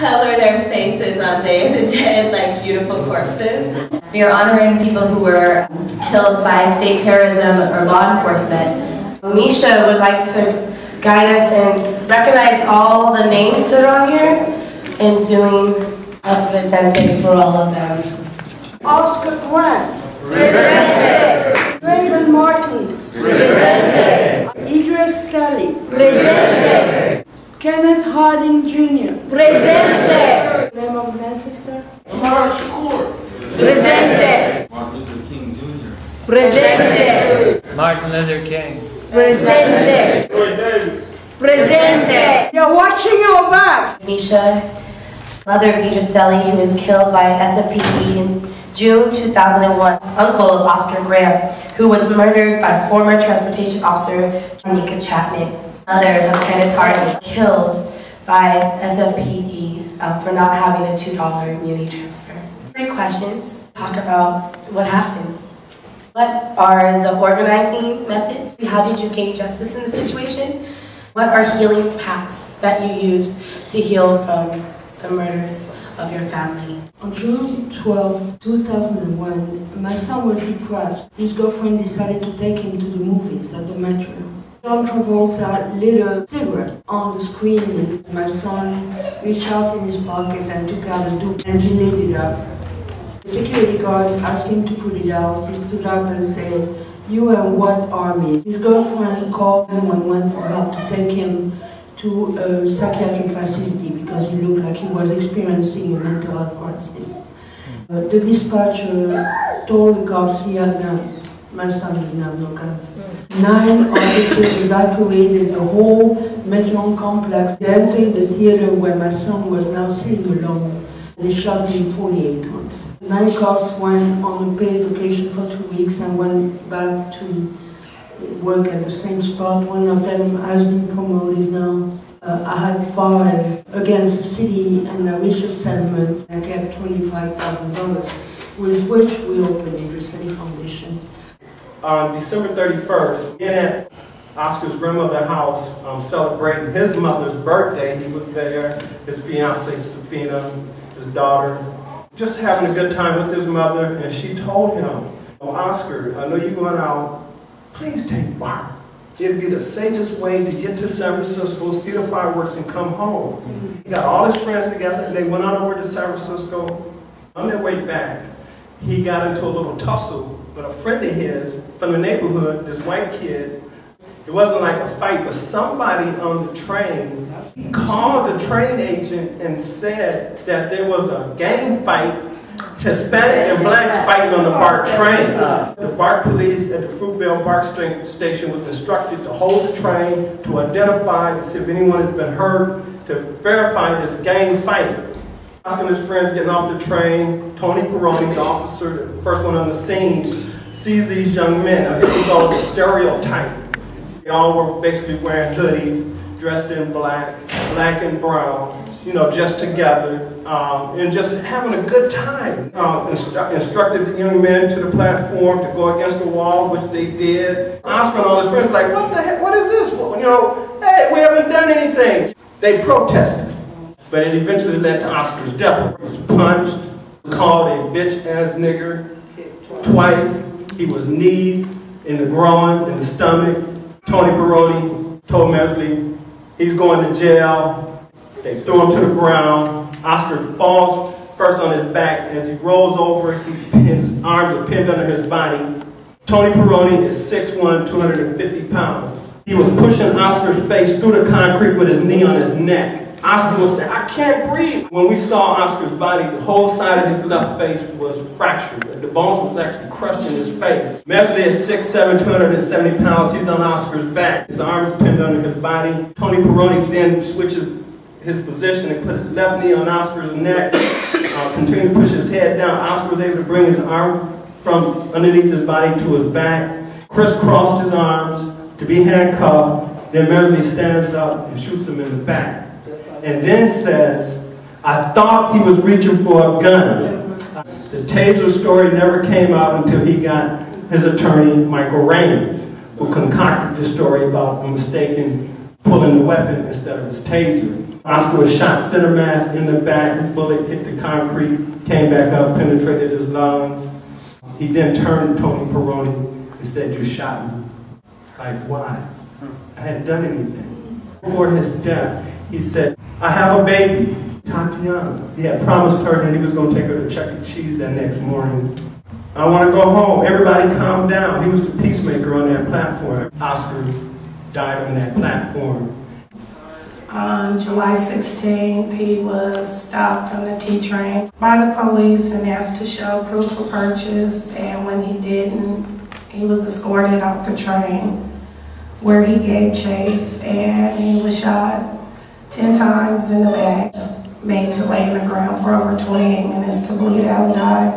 color their faces on Day of the Dead like beautiful corpses. We are honoring people who were killed by state terrorism or law enforcement. Mesha would like to guide us and recognize all the names that are on here and doing a presente for all of them. Oscar Grant. Presente. Raymond Martin. Presente. Idriss Stelly. Presente. Kenneth Harding Jr. Presente. Name of an ancestor? Presente. Martin Luther King Jr. Presente. Martin Luther King. Presente. Presente. You're watching our backs. Mesha, mother of Idriss Stelly, who was killed by SFPD in June 2001. Uncle of Oscar Grant, who was murdered by former transportation officer Denika Chatman. Mother of Kenneth Harding, killed by SFPD for not having a $2 immunity transfer. 3 questions. Talk about what happened. What are the organizing methods? How did you gain justice in the situation? What are healing paths that you use to heal from the murders of your family? On June 12, 2001, my son was depressed. His girlfriend decided to take him to the movies at the Metro. John Travolta lit a cigarette on the screen and my son reached out in his pocket and took out a dope and he lit it up. The security guard asked him to put it out. He stood up and said, "You and what army?" His girlfriend called 911 for help to take him to a psychiatric facility because he looked like he was experiencing a mental health crisis. The dispatcher told the cops he had none. My son didn't have no gun. 9 officers evacuated the whole Metron complex. They entered the theater where my son was now sitting alone. They shot him 48 times. 9 cops went on a paid vacation for 2 weeks and went back to work at the same spot. One of them has been promoted now. I had filed against the city and I reached a settlement. I kept $25,000, with which we opened the Idriss Stelly Foundation. On December 31st, in at Oscar's grandmother's house, celebrating his mother's birthday. He was there, his fiancée, Safina, his daughter, just having a good time with his mother, and she told him, "Oh, Oscar, I know you're going out, please take Bart. It'd be the safest way to get to San Francisco, see the fireworks, and come home." He got all his friends together, and they went on over to San Francisco. On their way back, he got into a little tussle with a friend of his from the neighborhood, this white kid. It wasn't like a fight, but somebody on the train called the train agent and said that there was a gang fight, Hispanic and blacks fighting on the BART train. The BART police at the Fruitvale BART station was instructed to hold the train, to identify, to see if anyone has been hurt, to verify this gang fight. Oscar and his friends getting off the train. Tony Peroni, the officer, the first one on the scene, sees these young men. Now here we go, the stereotype. They all were basically wearing hoodies, dressed in black and brown, you know, just together, and just having a good time. Instructed the young men to the platform to go against the wall, which they did. Oscar and all his friends were like, "What the heck, what is this? Well, you know, hey, we haven't done anything." They protested. But it eventually led to Oscar's death. He was punched, called a bitch-ass nigger twice. He was kneed in the groin, in the stomach. Tony Peroni told Mesli he's going to jail. They threw him to the ground. Oscar falls first on his back. As he rolls over, his arms are pinned under his body. Tony Peroni is 6'1", 250 pounds. He was pushing Oscar's face through the concrete with his knee on his neck. Oscar would say, "I can't breathe." When we saw Oscar's body, the whole side of his left face was fractured. The bones was actually crushed in his face. Mesli is 6'7", 270 pounds. He's on Oscar's back. His arm is pinned under his body. Tony Peroni then switches his position and put his left knee on Oscar's neck, continued to push his head down. Oscar was able to bring his arm from underneath his body to his back, crisscrossed his arms to be handcuffed. Then Mesli stands up and shoots him in the back. And then says, "I thought he was reaching for a gun." The taser story never came out until he got his attorney, Michael Raines, who concocted the story about a mistaken pulling the weapon instead of his taser. Oscar was shot center mass in the back, bullet hit the concrete, came back up, penetrated his lungs. He then turned to Tony Peroni and said, "You shot me." Like, why? I hadn't done anything. Before his death, he said, "I have a baby, Tatiana." He had promised her that he was going to take her to Chuck E. Cheese that next morning. "I want to go home. Everybody calm down." He was the peacemaker on that platform. Oscar died on that platform. On July 16th, he was stopped on the T train by the police and asked to show proof of purchase, and when he didn't, he was escorted off the train, where he gave chase, and he was shot 10 times in the back, made to lay on the ground for over 28 minutes to bleed out and die.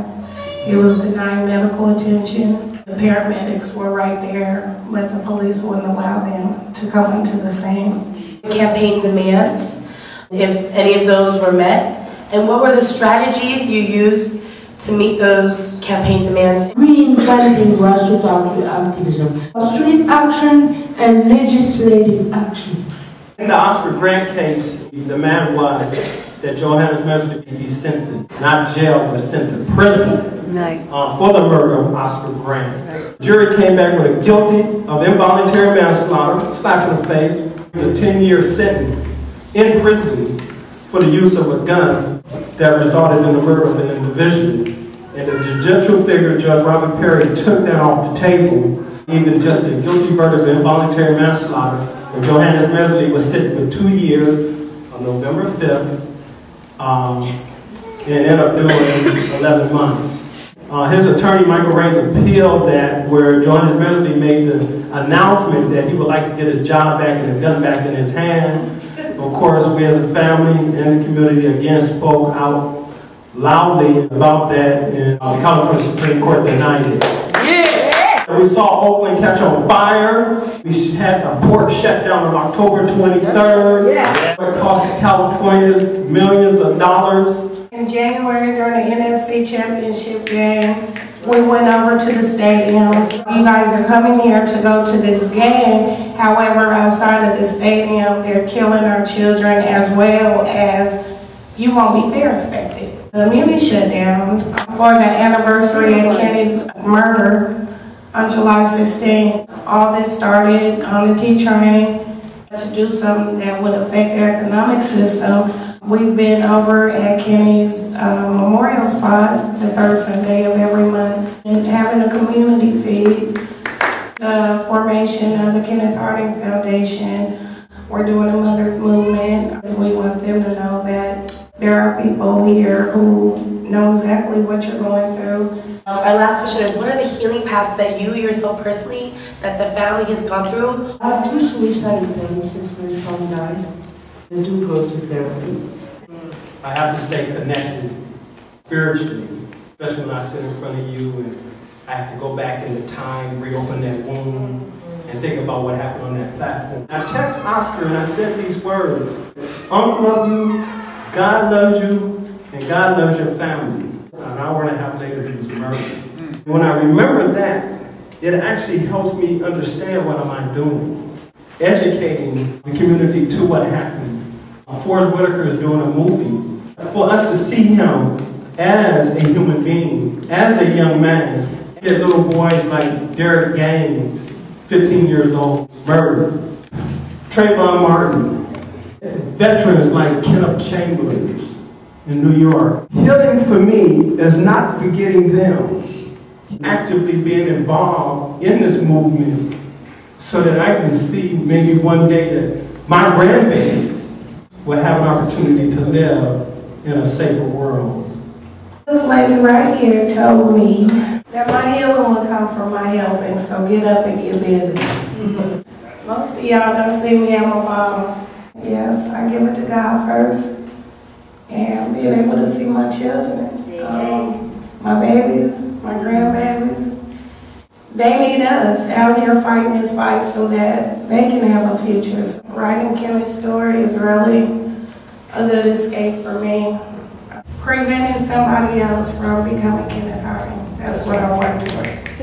He was denied medical attention. The paramedics were right there, but the police wouldn't allow them to come into the scene. Campaign demands, if any of those were met, and what were the strategies you used to meet those campaign demands? Reinventing grassroots activism, street action and legislative action. In the Oscar Grant case, the demand was that Johannes Mesha be sent to, not jail, but sent to prison for the murder of Oscar Grant. The jury came back with a guilty of involuntary manslaughter, slap in the face, a 10-year sentence in prison for the use of a gun that resulted in the murder of an individual. And the judicial figure, Judge Robert Perry, took that off the table. Even just a guilty verdict of involuntary manslaughter, and Johannes Mesha was sentenced for 2 years on November 5th, and ended up doing 11 months. His attorney, Michael Raines, appealed that, where Johannes Mesha made the announcement that he would like to get his job back and the gun back in his hand. Of course, we as a family and the community again spoke out loudly about that, and the California Supreme Court denied it. Yeah. We saw Oakland catch on fire. We had a port shut down on October 23rd. Yeah. It cost California millions of dollars. In January, during the NFC Championship game, we went over to the stadiums. You guys are coming here to go to this game. However, outside of the stadium, they're killing our children, as well as you won't be fair inspected. The immunity shut down for the anniversary of Kenny's murder on July 16th. All this started on the T train to do something that would affect the economic system. We've been over at Kenny's memorial spot the third Sunday of every month and having a community feed. The formation of the Kenneth Harding Foundation. We're doing a mother's movement. We want them to know that there are people here who know exactly what you're going through. Our last question is, what are the healing paths that you yourself personally, that the family has gone through? I have 2 suicide attempts since my son died. I do go to therapy. I have to stay connected spiritually, especially when I sit in front of you and I have to go back into time, reopen that wound, and think about what happened on that platform. I text Oscar and I said these words: "Uncle love you, God loves you, and God loves your family." An hour and a half later, he was murdered. When I remember that, it actually helps me understand what am I doing. Educating the community to what happened. Forrest Whitaker is doing a movie. For us to see him as a human being, as a young man, get little boys like Derek Gaines, 15 years old, murdered. Trayvon Martin, veterans like Kenneth Chambers in New York. Healing for me is not forgetting them, actively being involved in this movement so that I can see maybe one day that my grandbabies will have an opportunity to live in a safer world. This lady right here told me that my healing will come from my helping, so get up and get busy. Most of y'all don't see me at my bottom. Yes, I give it to God first. And being able to see my children, my babies, my grandbabies, they need us out here fighting this fight so that they can have a future. So writing Kenny's story is really a good escape for me. Preventing somebody else from becoming Kenneth Harding. That's what I work towards.